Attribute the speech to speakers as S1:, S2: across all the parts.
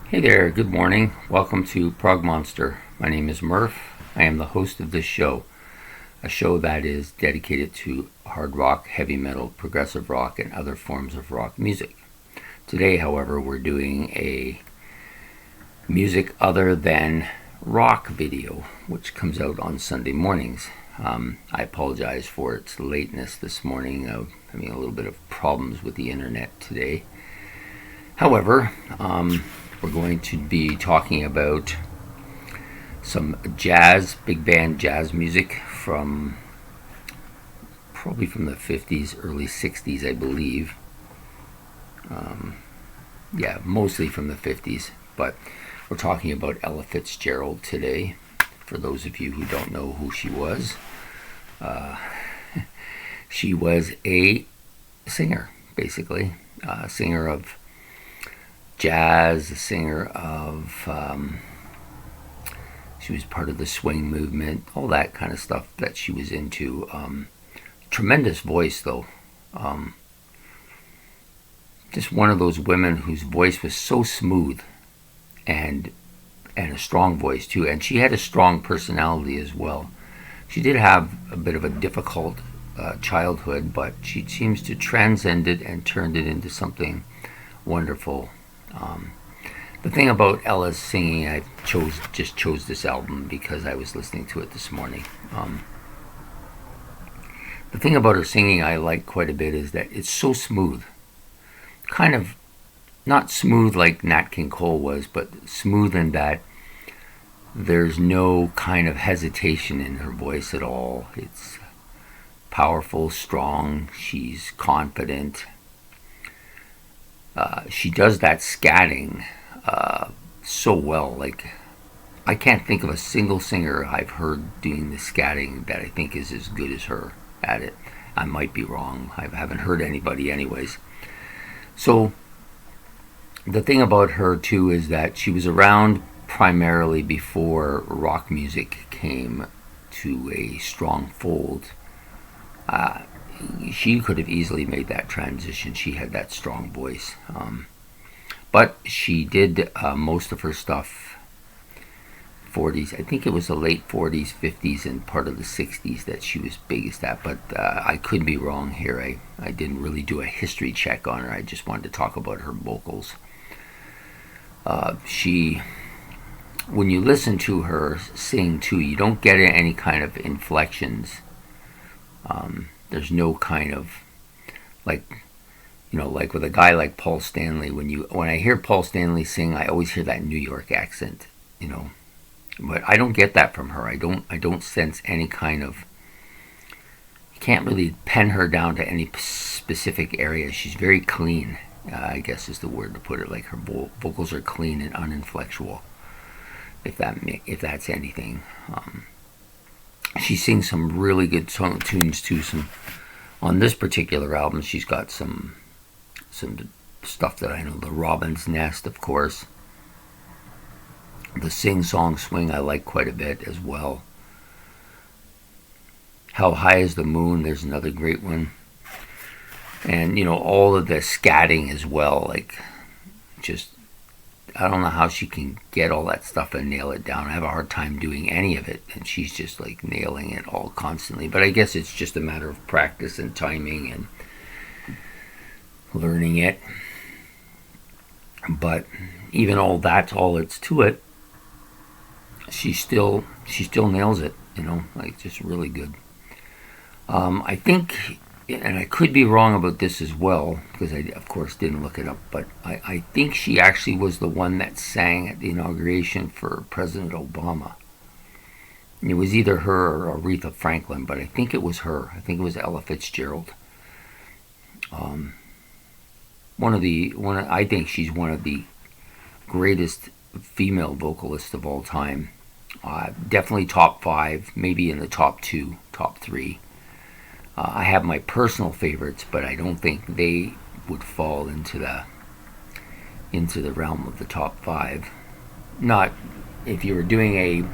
S1: Hey there, good morning. Welcome to Prog Monster. My name is Murph. I am the host of this show, a show that is dedicated to hard rock, heavy metal, progressive rock, and other forms of rock music. Today, however, we're doing a music other than rock video, which comes out on Sunday mornings. I apologize for its lateness this morning. Having a little bit of problems with the internet today. However, we're going to be talking about some jazz, big band jazz music from probably from the 50s, early 60s, I believe. Mostly from the 50s, but we're talking about Ella Fitzgerald today. For those of you who don't know who she was, she was a singer, basically, a singer of jazz, a singer of, she was part of the swing movement, all that kind of stuff that she was into. Tremendous voice, though. Just one of those women whose voice was so smooth and a strong voice too, and she had a strong personality as well. She did have a bit of a difficult childhood, but she seems to transcend it and turned it into something wonderful. The thing about Ella's singing, I just chose this album because I was listening to it this morning. The thing about her singing I like quite a bit is that it's so smooth. Kind of not smooth like Nat King Cole was, but smooth in that there's no kind of hesitation in her voice at all. It's powerful, strong, she's confident. She does that scatting so well. Like, I can't think of a single singer I've heard doing the scatting that I think is as good as her at it. I might be wrong. I haven't heard anybody anyways. So the thing about her too is that she was around primarily before rock music came to a strong fold. She could have easily made that transition. She had that strong voice. But she did most of her stuff 40s. I think it was the late 40s, 50s, and part of the 60s that she was biggest at. But I could be wrong here. I didn't really do a history check on her. I just wanted to talk about her vocals. When you listen to her sing too, you don't get any kind of inflections. There's no kind of like with a guy like Paul Stanley. When I hear Paul Stanley sing, I always hear that New York accent, But I don't get that from her. I don't sense any kind of. You can't really pen her down to any specific area. She's very clean, I guess is the word to put it. Like her vocals are clean and uninflectual, if that's anything. She sings some really good tunes too. On this particular album, she's got some stuff that I know. The Robin's Nest, of course. The Sing Song Swing I like quite a bit as well. How High is the Moon, there's another great one. And all of the scatting as well. Like, just I don't know how she can get all that stuff and nail it down. I have a hard time doing any of it, and she's just like nailing it all constantly. But I guess it's just a matter of practice and timing and learning it. But even all it's to it, she still nails it, like just really good. I think, and I could be wrong about this as well, because I, of course, didn't look it up, but I think she actually was the one that sang at the inauguration for President Obama. It was either her or Aretha Franklin, but I think it was her. I think it was Ella Fitzgerald. I think she's one of the greatest female vocalists of all time. Definitely top 5, maybe in the top 2, top 3. I have my personal favorites, but I don't think they would fall into the realm of the top 5. Not if you were doing a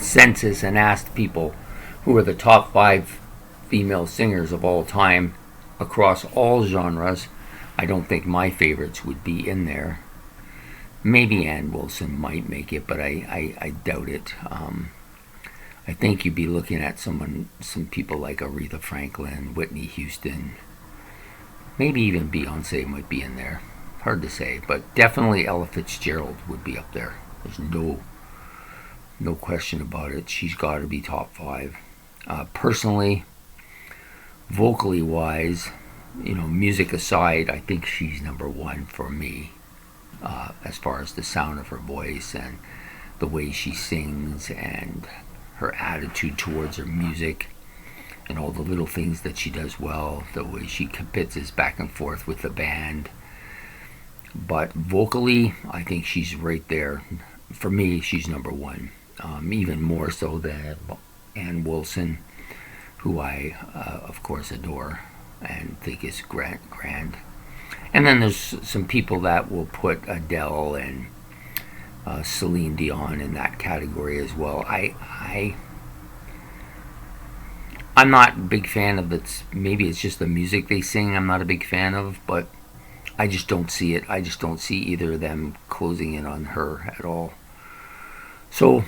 S1: census and asked people who are the top 5 female singers of all time across all genres, I don't think my favorites would be in there. Maybe Ann Wilson might make it, but I doubt it. I think you'd be looking at some people like Aretha Franklin, Whitney Houston, maybe even Beyonce might be in there. Hard to say, but definitely Ella Fitzgerald would be up there. There's no question about it. She's got to be top 5. Personally, vocally wise, music aside, I think she's number 1 for me, as far as the sound of her voice and the way she sings and her attitude towards her music and all the little things that she does well, the way she kibitzes back and forth with the band. But vocally, I think she's right there. For me, she's number 1, even more so than Ann Wilson, who I, of course, adore and think is grand. And then there's some people that will put Adele and Celine Dion in that category as well. I'm not a big fan of it. Maybe it's just the music they sing I'm not a big fan of, but I just don't see it. I just don't see either of them closing in on her at all. So,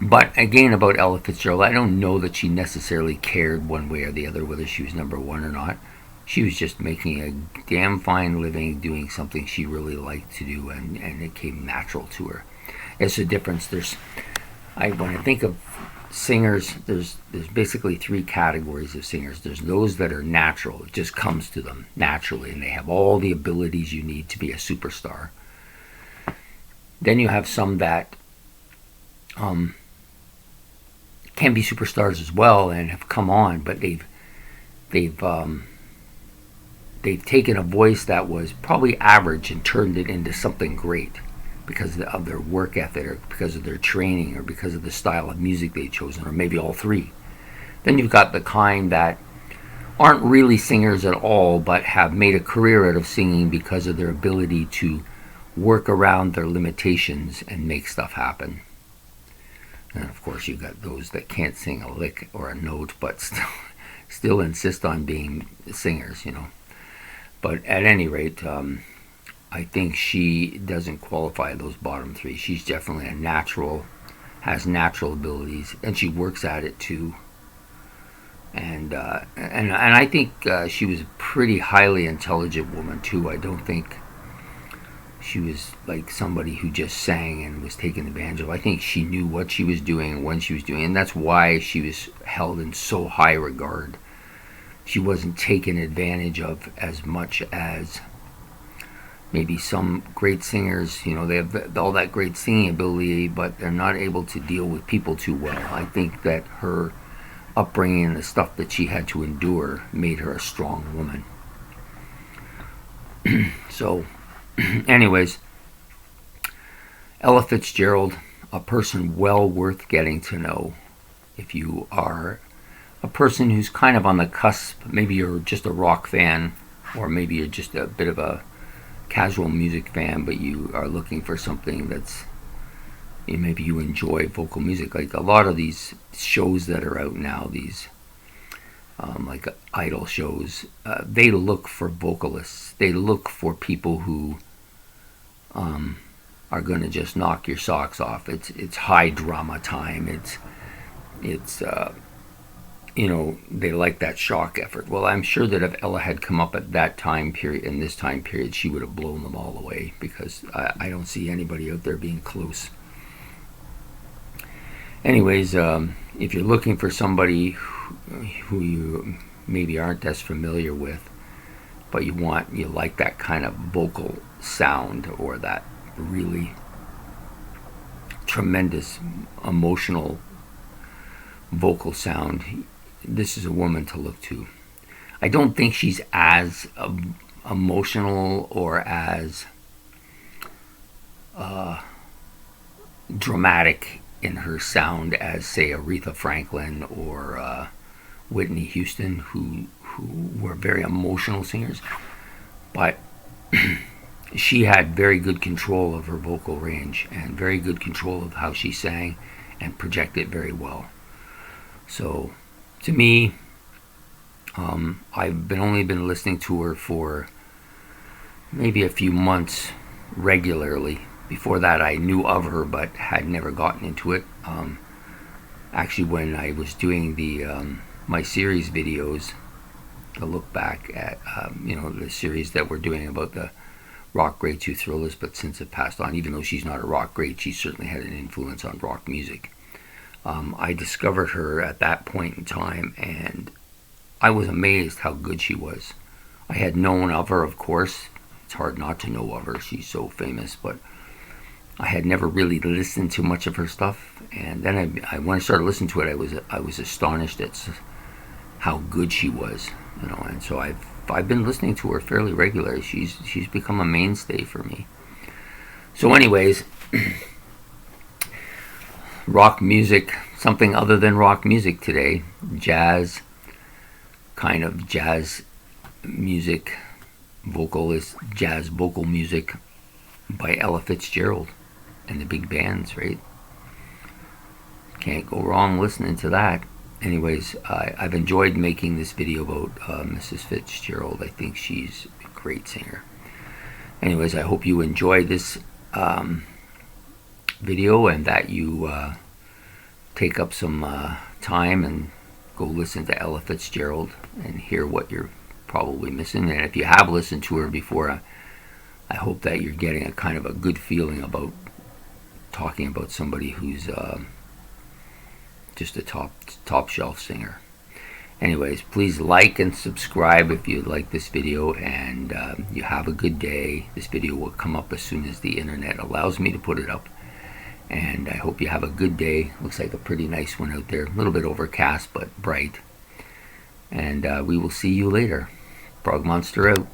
S1: but again, about Ella Fitzgerald, I don't know that she necessarily cared one way or the other whether she was number 1 or not. She was just making a damn fine living doing something she really liked to do, and it came natural to her. It's a difference. When I think of singers, there's basically 3 categories of singers. There's those that are natural. It just comes to them naturally, and they have all the abilities you need to be a superstar. Then you have some that can be superstars as well and have come on, but they've taken a voice that was probably average and turned it into something great because of their work ethic, or because of their training, or because of the style of music they've chosen, or maybe all 3. Then you've got the kind that aren't really singers at all, but have made a career out of singing because of their ability to work around their limitations and make stuff happen. And of course you've got those that can't sing a lick or a note, but still insist on being singers, But at any rate, I think she doesn't qualify those bottom 3. She's definitely a natural, has natural abilities, and she works at it too. And I think she was a pretty highly intelligent woman too. I don't think she was like somebody who just sang and was taken advantage of. I think she knew what she was doing and when she was doing it, and that's why she was held in so high regard. She wasn't taken advantage of as much as maybe some great singers. They have all that great singing ability, but they're not able to deal with people too well. I think that her upbringing and the stuff that she had to endure made her a strong woman. So, anyways, Ella Fitzgerald, a person well worth getting to know if you are a person who's kind of on the cusp. Maybe you're just a rock fan, or maybe you're just a bit of a casual music fan, but you are looking for something that's, maybe you enjoy vocal music. Like a lot of these shows that are out now, these like idol shows, they look for vocalists. They look for people who are going to just knock your socks off. It's high drama time. It's they like that shock effort. Well, I'm sure that if Ella had come up at that time period, in this time period, she would have blown them all away, because I don't see anybody out there being close. Anyways, if you're looking for somebody who you maybe aren't as familiar with, but you like that kind of vocal sound, or that really tremendous emotional vocal sound, this is a woman to look to. I don't think she's as emotional or as dramatic in her sound as, say, Aretha Franklin or Whitney Houston, who were very emotional singers. But she had very good control of her vocal range and very good control of how she sang and projected very well. So, to me, I've only been listening to her for maybe a few months, regularly. Before that, I knew of her, but had never gotten into it. Actually, when I was doing the my series videos, a look back at the series that we're doing about the rock greats who thrillers, but since it passed on, even though she's not a rock great, she certainly had an influence on rock music. I discovered her at that point in time, and I was amazed how good she was. I had known of her, of course. It's hard not to know of her. She's so famous, but I had never really listened to much of her stuff. And then when I started listening to it, I was astonished at how good she was, And so I've been listening to her fairly regularly. She's become a mainstay for me. So, anyways, rock music, something other than rock music today, jazz, kind of jazz music, jazz vocal music by Ella Fitzgerald and the big bands, right? Can't go wrong listening to that. Anyways, I've enjoyed making this video about Mrs. Fitzgerald. I think she's a great singer. Anyways, I hope you enjoy this video and that you take up some time and go listen to Ella Fitzgerald and hear what you're probably missing. And if you have listened to her before, I hope that you're getting a kind of a good feeling about talking about somebody who's just a top shelf singer. Anyways, please like and subscribe if you like this video, and you have a good day. This video will come up as soon as the internet allows me to put it up, and I hope you have a good day. Looks like a pretty nice one out there, a little bit overcast but bright, and we will see you later. Prog Monster out.